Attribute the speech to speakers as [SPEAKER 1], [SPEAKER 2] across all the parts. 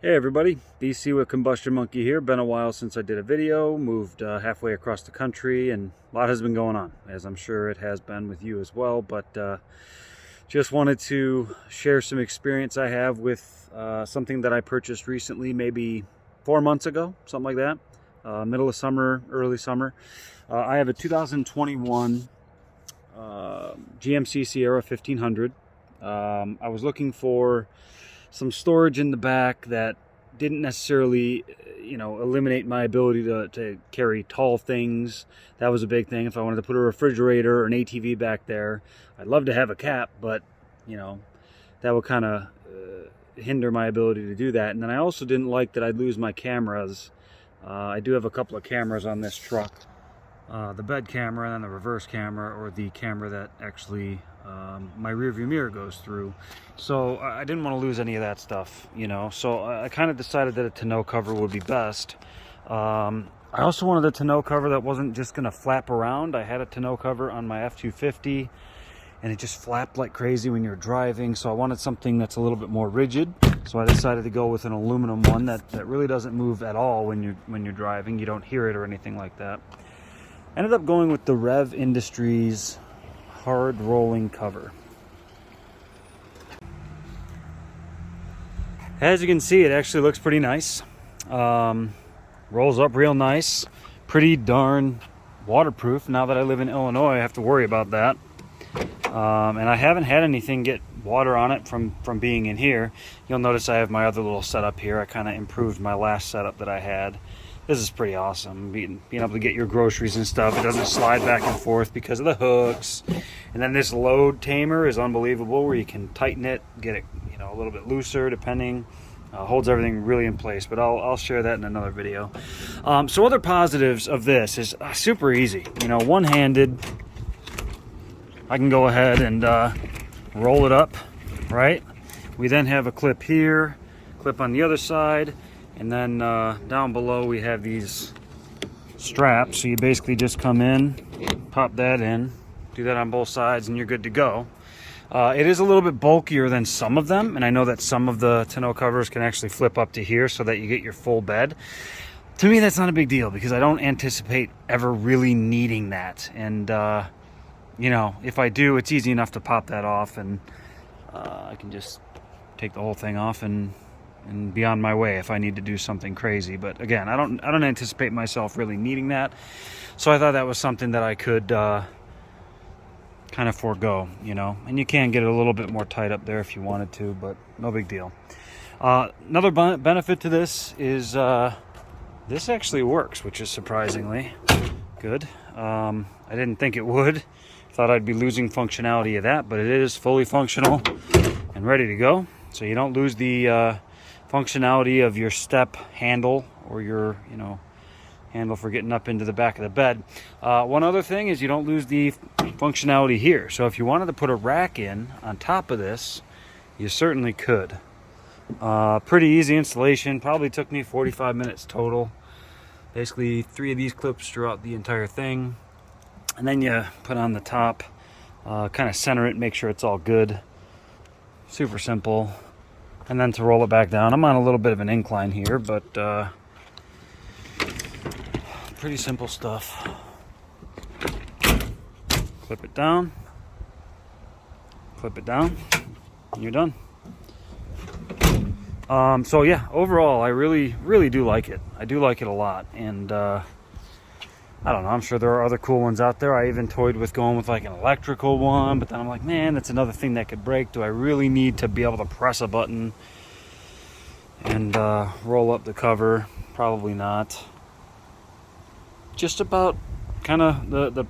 [SPEAKER 1] Hey everybody, BC with Combustion Monkey here. Been a while since I did a video, moved halfway across the country, and a lot has been going on, as I'm sure it has been with you as well. But just wanted to share some experience I have with something that I purchased recently, maybe 4 months ago, something like that. Middle of summer, early summer. I have a 2021 GMC Sierra 1500. I was looking for some storage in the back that didn't necessarily, eliminate my ability to carry tall things. That was a big thing. If I wanted to put a refrigerator or an ATV back there, I'd love to have a cap, but, that would kind of hinder my ability to do that. And then I also didn't like that I'd lose my cameras. I do have a couple of cameras on this truck. The bed camera and then the reverse camera, or the camera that actually my rear view mirror goes through. So I didn't want to lose any of that stuff, so I kind of decided that a tonneau cover would be best. I also wanted a tonneau cover that wasn't just going to flap around. I had a tonneau cover on my F-250 and it just flapped like crazy when you're driving, so I wanted something that's a little bit more rigid. So I decided to go with an aluminum one that really doesn't move at all when you're driving. You don't hear it or anything like that. Ended up going with the REV Industries hard rolling cover. As you can see, it actually looks pretty nice. Rolls up real nice. Pretty darn waterproof. Now that I live in Illinois, I have to worry about that. And I haven't had anything get water on it from being in here. You'll notice I have my other little setup here. I kind of improved my last setup that I had. This is pretty awesome, being able to get your groceries and stuff. It doesn't slide back and forth because of the hooks. And then this LoadTamer is unbelievable, where you can tighten it, get it a little bit looser depending. Holds everything really in place, but I'll share that in another video. So other positives of this is super easy. One-handed, I can go ahead and roll it up, right? We then have a clip here, clip on the other side. And then down below we have these straps. So you basically just come in, pop that in, do that on both sides, and you're good to go. It is a little bit bulkier than some of them, and I know that some of the tonneau covers can actually flip up to here so that you get your full bed. To me, that's not a big deal because I don't anticipate ever really needing that. And, if I do, it's easy enough to pop that off, and I can just take the whole thing off and be on my way if I need to do something crazy. But again, I don't anticipate myself really needing that, so I thought that was something that I could kind of forego, and you can get it a little bit more tight up there if you wanted to, but no big deal. Another benefit to this is this actually works, which is surprisingly good. I didn't think it would. Thought I'd be losing functionality of that, but it is fully functional and ready to go. So you don't lose the functionality of your step handle or your handle for getting up into the back of the bed. One other thing is you don't lose the functionality here. So if you wanted to put a rack in on top of this, you certainly could. Pretty easy installation. Probably took me 45 minutes total. Basically 3 of these clips throughout the entire thing, and then you put on the top, kind of center it, make sure it's all good. Super simple. And then to roll it back down, I'm on a little bit of an incline here, but pretty simple stuff. Clip it down, and you're done. So yeah, overall, I really do like it. I do like it a lot, and I don't know, I'm sure there are other cool ones out there. I even toyed with going with like an electrical one, but then I'm like, man, that's another thing that could break. Do I really need to be able to press a button and roll up the cover? Probably not. Just about kind of the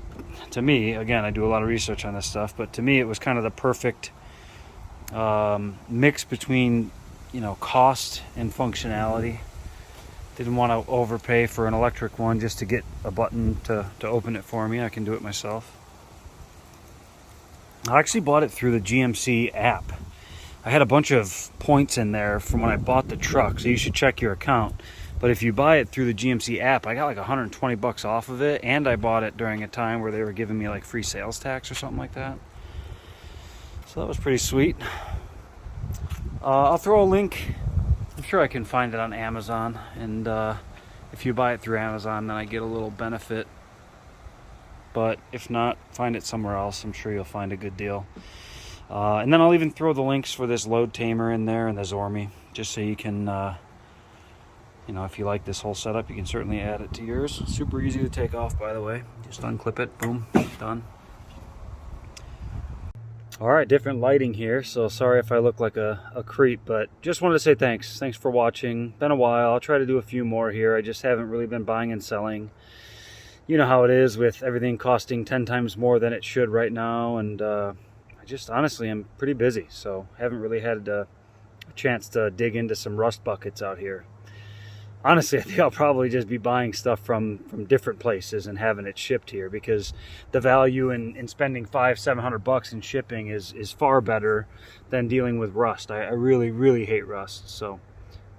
[SPEAKER 1] to me, again, I do a lot of research on this stuff, but to me it was kind of the perfect mix between cost and functionality. Didn't want to overpay for an electric one just to get a button to open it for me. I can do it myself. I actually bought it through the GMC app. I had a bunch of points in there from when I bought the truck, so you should check your account. But if you buy it through the GMC app, I got like 120 bucks off of it, and I bought it during a time where they were giving me like free sales tax or something like that. So that was pretty sweet. I'll throw a link I'm sure I can find it on Amazon, and if you buy it through Amazon, then I get a little benefit. But if not, find it somewhere else. I'm sure you'll find a good deal. And then I'll even throw the links for this LoadTamer in there and the Zormi, just so you can, you know, if you like this whole setup, you can certainly add it to yours. Super easy to take off, by the way. Just unclip it, boom, done. All right, different lighting here, so sorry if I look like a creep, but just wanted to say thanks. Thanks for watching. Been a while. I'll try to do a few more here. I just haven't really been buying and selling. You know how it is with everything costing 10 times more than it should right now, and I just honestly am pretty busy, so haven't really had a chance to dig into some rust buckets out here. Honestly, I think I'll probably just be buying stuff from different places and having it shipped here, because the value in spending $500-700 in shipping is far better than dealing with rust. I really hate rust. So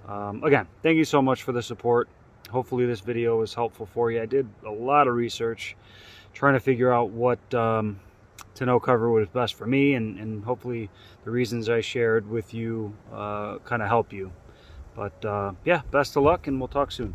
[SPEAKER 1] again, thank you so much for the support. Hopefully this video was helpful for you. I did a lot of research trying to figure out what tonneau cover was best for me, and hopefully the reasons I shared with you kind of help you. But yeah, best of luck, and we'll talk soon.